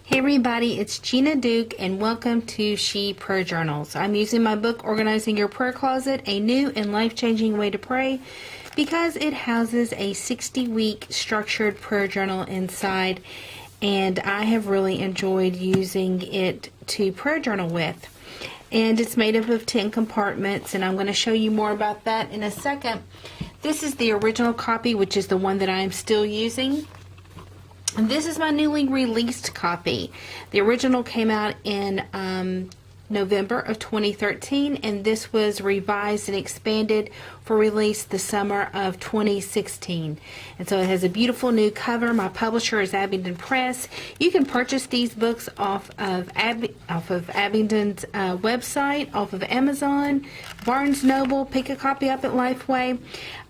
Hey everybody, it's Gina Duke and welcome to She Prayer Journals. I'm using my book, Organizing Your Prayer Closet, a new and life-changing way to pray, because it houses a 60-week structured prayer journal inside, and I have really enjoyed using it to prayer journal with. And it's made up of 10 compartments, and I'm going to show you more about that in a second. This is the original copy, which is the one that I'm still using. And this is my newly released copy. The original came out in November of 2013, and this was revised and expanded for release the summer of 2016. And so it has a beautiful new cover. My publisher is Abingdon Press. You can purchase these books off of Abingdon's website, off of Amazon, Barnes Noble. Pick a copy up at Lifeway.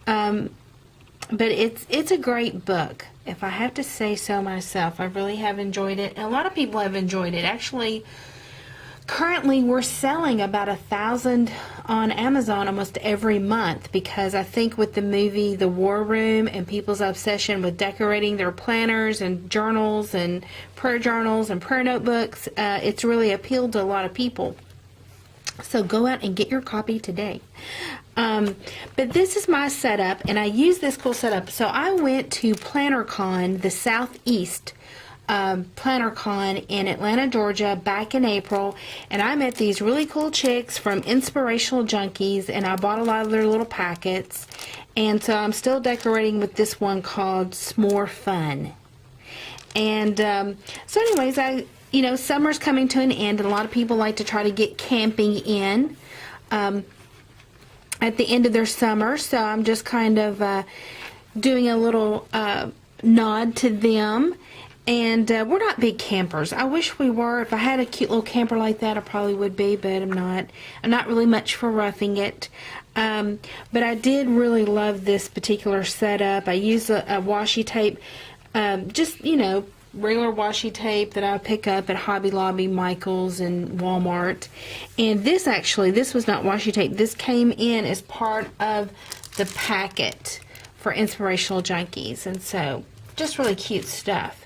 But it's a great book. If I have to say so myself, I really have enjoyed it. And a lot of people have enjoyed it. Actually, currently we're selling about 1,000 on Amazon almost every month, because I think with the movie The War Room and people's obsession with decorating their planners and journals and prayer notebooks, it's really appealed to a lot of people. So go out and get your copy today. But this is my setup, and I use this cool setup. So I went to PlannerCon, the Southeast PlannerCon in Atlanta, Georgia, back in April, and I met these really cool chicks from Inspirational Junkies, and I bought a lot of their little packets. And so I'm still decorating with this one called S'more Fun. And so anyways, summer's coming to an end, and a lot of people like to try to get camping in at the end of their summer. So I'm just kind of doing a little nod to them. And we're not big campers. I wish we were. If I had a cute little camper like that, I probably would be, but I'm not. I'm not really much for roughing it. But I did really love this particular setup. I use a washi tape, regular washi tape that I pick up at Hobby Lobby, Michael's, and Walmart. And this was not washi tape. This came in as part of the packet for Inspirational Junkies. And so, just really cute stuff.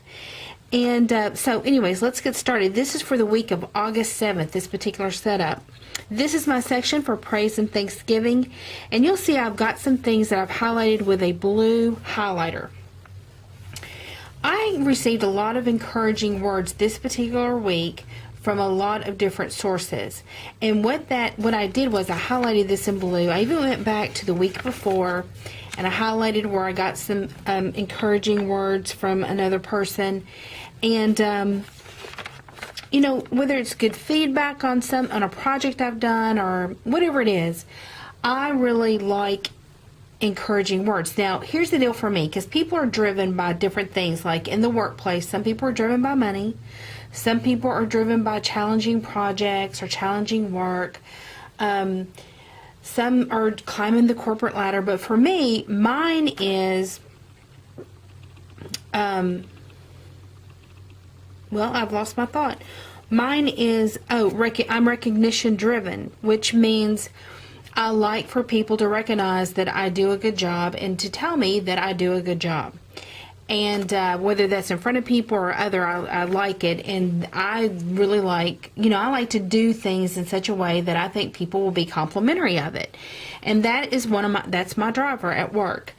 And so anyways, let's get started. This is for the week of August 7th, this particular setup. This is my section for praise and thanksgiving. And you'll see I've got some things that I've highlighted with a blue highlighter. I received a lot of encouraging words this particular week from a lot of different sources. And what I did was I highlighted this in blue. I even went back to the week before and I highlighted where I got some encouraging words from another person. And whether it's good feedback on a project I've done or whatever it is, I really like encouraging words. Now, here's the deal for me, because people are driven by different things. Like in the workplace, some people are driven by money, some people are driven by challenging projects or challenging work, some are climbing the corporate ladder. But for me, mine is I've lost my thought. Mine is I'm recognition driven, which means I like for people to recognize that I do a good job and to tell me that I do a good job. And whether that's in front of people or other, I like it. And I really like, I like to do things in such a way that I think people will be complimentary of it. And that is that's my driver at work.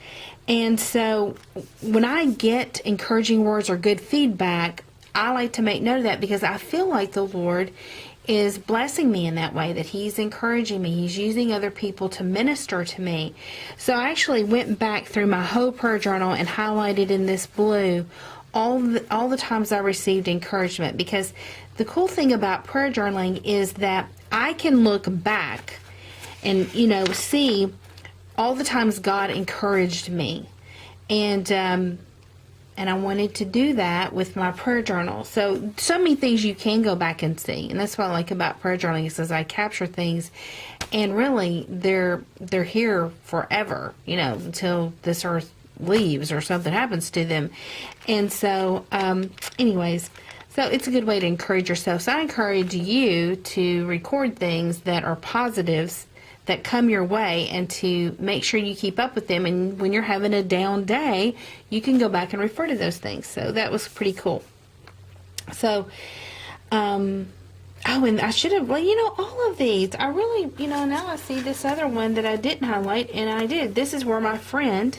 And so when I get encouraging words or good feedback, I like to make note of that, because I feel like the Lord is blessing me in that way, that He's encouraging me. He's using other people to minister to me. So I actually went back through my whole prayer journal and highlighted in this blue all the times I received encouragement, because the cool thing about prayer journaling is that I can look back and see all the times God encouraged me. And I wanted to do that with my prayer journal. So many things you can go back and see. And that's what I like about prayer journaling, is I capture things, and really they're here forever, until this earth leaves or something happens to them. And so, anyways, so it's a good way to encourage yourself. So I encourage you to record things that are positives that come your way, and to make sure you keep up with them. And when you're having a down day, you can go back and refer to those things. So that was pretty cool. So, oh, and I should have, well, all of these. I really, now I see this other one that I didn't highlight, and I did. This is where my friend,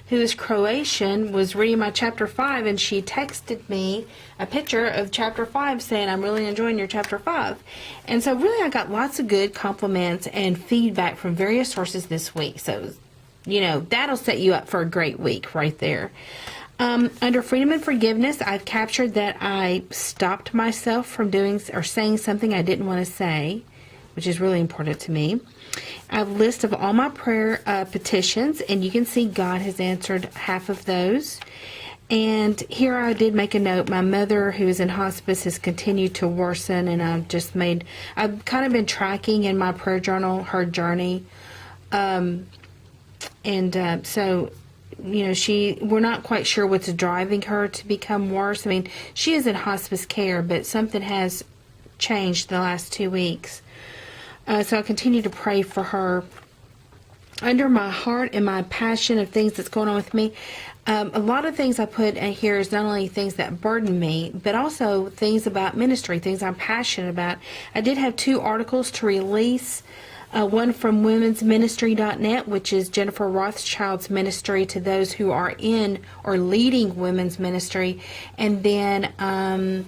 who is Croatian, was reading my chapter 5, and she texted me a picture of chapter 5 saying, I'm really enjoying your chapter 5. And so really I got lots of good compliments and feedback from various sources this week. So, that'll set you up for a great week right there. Under freedom and forgiveness, I've captured that I stopped myself from doing or saying something I didn't want to say, which is really important to me. I have a list of all my prayer petitions, and you can see God has answered half of those. And here I did make a note. My mother, who is in hospice, has continued to worsen, and I've kind of been tracking in my prayer journal her journey. So we're not quite sure what's driving her to become worse. I mean, she is in hospice care, but something has changed the last 2 weeks. So I continue to pray for her. Under my heart and my passion of things that's going on with me, a lot of things I put in here is not only things that burden me, but also things about ministry, things I'm passionate about. I did have 2 articles to release. One from womensministry.net, which is Jennifer Rothschild's ministry to those who are in or leading women's ministry. And then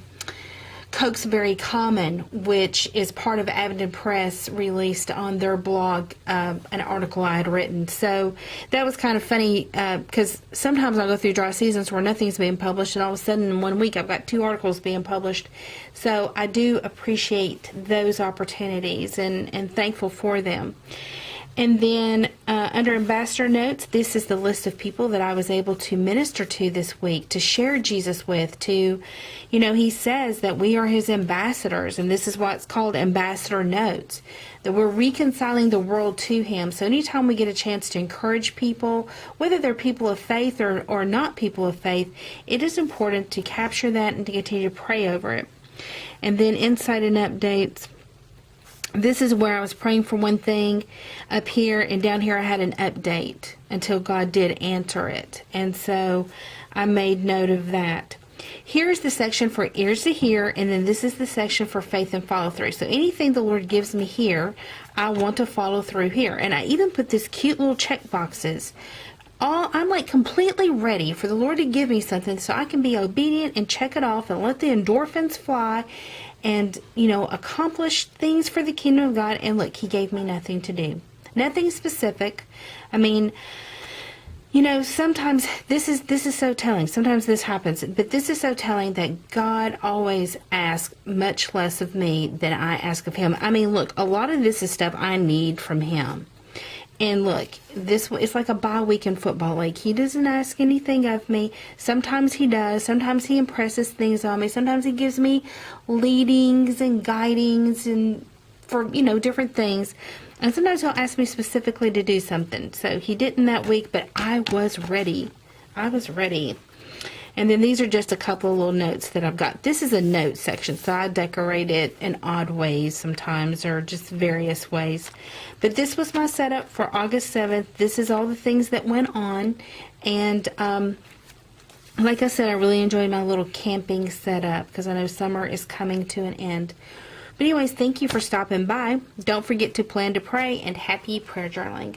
Cokesbury Common, which is part of Abingdon Press, released on their blog an article I had written. So that was kind of funny because sometimes I'll go through dry seasons where nothing's being published, and all of a sudden in 1 week I've got 2 articles being published. So I do appreciate those opportunities and thankful for them. And then under Ambassador Notes, this is the list of people that I was able to minister to this week, to share Jesus with, he says that we are his ambassadors, and this is why it's called Ambassador Notes, that we're reconciling the world to him. So anytime we get a chance to encourage people, whether they're people of faith or not people of faith, it is important to capture that and to continue to pray over it. And then Insight and Updates. This is where I was praying for one thing up here, and down here I had an update until God did answer it. And so I made note of that. Here's the section for ears to hear, and then this is the section for faith and follow through. So anything the Lord gives me here, I want to follow through here. And I even put this cute little check boxes. I'm like completely ready for the Lord to give me something so I can be obedient and check it off and let the endorphins fly and, accomplish things for the kingdom of God. And look, he gave me nothing to do. Nothing specific. I mean, sometimes this is so telling. Sometimes this happens, but this is so telling that God always asks much less of me than I ask of him. I mean, look, a lot of this is stuff I need from him. And look, it's like a bye week in football league. He doesn't ask anything of me. Sometimes he does. Sometimes he impresses things on me. Sometimes he gives me leadings and guidings and for, different things. And sometimes he'll ask me specifically to do something. So he didn't that week, but I was ready. And then these are just a couple of little notes that I've got. This is a note section, so I decorate it in odd ways sometimes, or just various ways. But this was my setup for August 7th. This is all the things that went on. And like I said, I really enjoyed my little camping setup because I know summer is coming to an end. But anyways, thank you for stopping by. Don't forget to plan to pray, and happy prayer journaling.